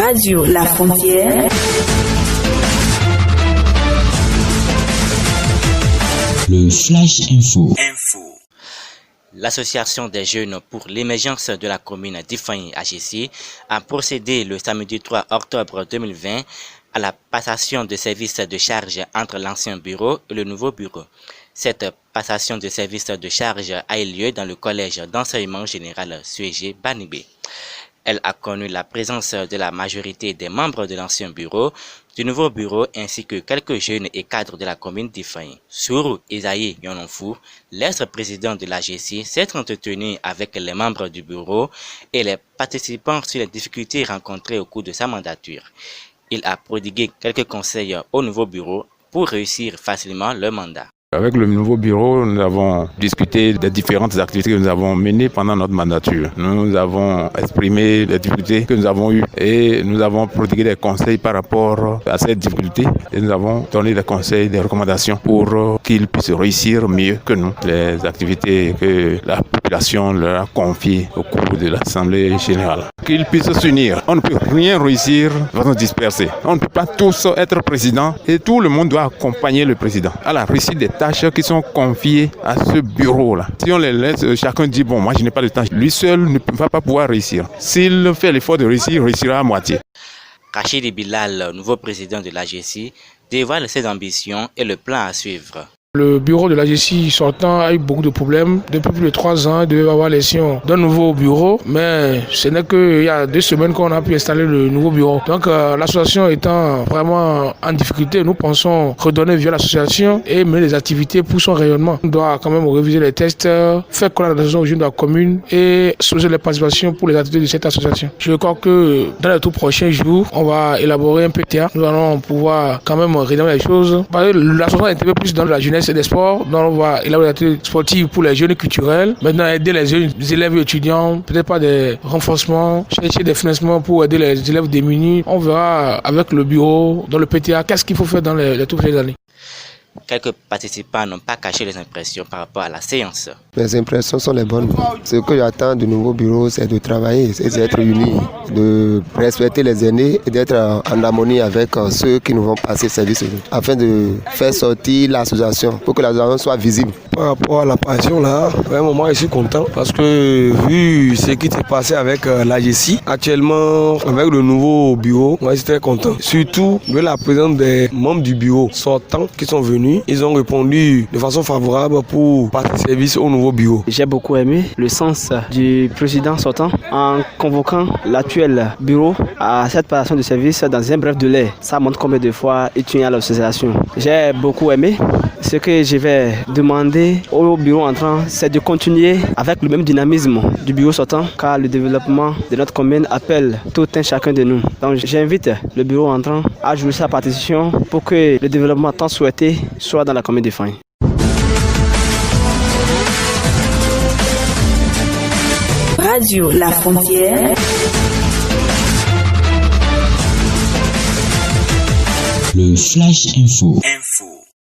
Radio La Frontière. Le Flash Info. L'Association des jeunes pour l'émergence de la commune d'Ifeanyi AGC a procédé le samedi 3 octobre 2020 à la passation de services de charge entre l'ancien bureau et le nouveau bureau. Cette passation de services de charge a eu lieu dans le collège d'enseignement général Suégé Banibé. Elle a connu la présence de la majorité des membres de l'ancien bureau, du nouveau bureau ainsi que quelques jeunes et cadres de la commune d'Ifeanyi. Sourou Isaïe Yononfou, l'ex-président de l'AGC, s'est entretenu avec les membres du bureau et les participants sur les difficultés rencontrées au cours de sa mandature. Il a prodigué quelques conseils au nouveau bureau pour réussir facilement le mandat. Avec le nouveau bureau, nous avons discuté des différentes activités que nous avons menées pendant notre mandature. Nous avons exprimé les difficultés que nous avons eues et nous avons prodigué des conseils par rapport à ces difficultés. Et nous avons donné des conseils, des recommandations pour qu'ils puissent réussir mieux que nous les activités que la population leur a confiées au cours de l'Assemblée générale. Qu'ils puissent s'unir. On ne peut rien réussir de façon dispersée. On ne peut pas tous être président et tout le monde doit accompagner le président à la réussite des tâches qui sont confiées à ce bureau-là. Si on les laisse, chacun dit, bon, moi je n'ai pas de tâche. Lui seul ne va pas pouvoir réussir. S'il fait l'effort de réussir, il réussira à moitié. Rachid Bilal, nouveau président de l'AGC, dévoile ses ambitions et le plan à suivre. Le bureau de l'AGC sortant a eu beaucoup de problèmes. Depuis plus de 3 ans, il devait avoir l'élection d'un nouveau bureau, mais ce n'est qu'il y a 2 semaines qu'on a pu installer le nouveau bureau. Donc l'association étant vraiment en difficulté, nous pensons redonner via l'association et mener des activités pour son rayonnement. On doit quand même réviser les tests, faire connaître la aux jeunes de la commune et solliciter les participations pour les activités de cette association. Je crois que dans les tout prochains jours, on va élaborer un PTA. Nous allons pouvoir quand même rénover les choses. Parce que l'association est un peu plus dans la jeunesse et des sports, donc on va élaborer des activités sportives pour les jeunes et culturels. Maintenant, aider les jeunes élèves et étudiants, peut-être pas des renforcements, chercher des financements pour aider les élèves démunis. On verra avec le bureau, dans le PTA, qu'est-ce qu'il faut faire dans les toutes prochaines années. Quelques participants n'ont pas caché les impressions par rapport à la séance. Les impressions sont les bonnes. Ce que j'attends du nouveau bureau, c'est de travailler, c'est d'être unis, de respecter les aînés et d'être en harmonie avec ceux qui nous vont passer service afin de faire sortir l'association pour que l'association soit visible. Par rapport à la passion là, vraiment moi je suis content parce que vu ce qui s'est passé avec l'AGC, actuellement avec le nouveau bureau, moi je suis très content. Surtout de la présence des membres du bureau sortants qui sont venus. Ils ont répondu de façon favorable pour passer service au nouveau bureau. J'ai beaucoup aimé le sens du président sortant en convoquant l'actuel bureau à cette passation de service dans un bref délai. Ça montre combien de fois il tient à l'association. J'ai beaucoup aimé. Ce que je vais demander au bureau entrant, c'est de continuer avec le même dynamisme du bureau sortant, car le développement de notre commune appelle tout un chacun de nous. Donc j'invite le bureau entrant à jouer sa partition pour que le développement tant souhaité soit dans la commune d'Ifeanyi. Radio La Frontière. Le Flash Info.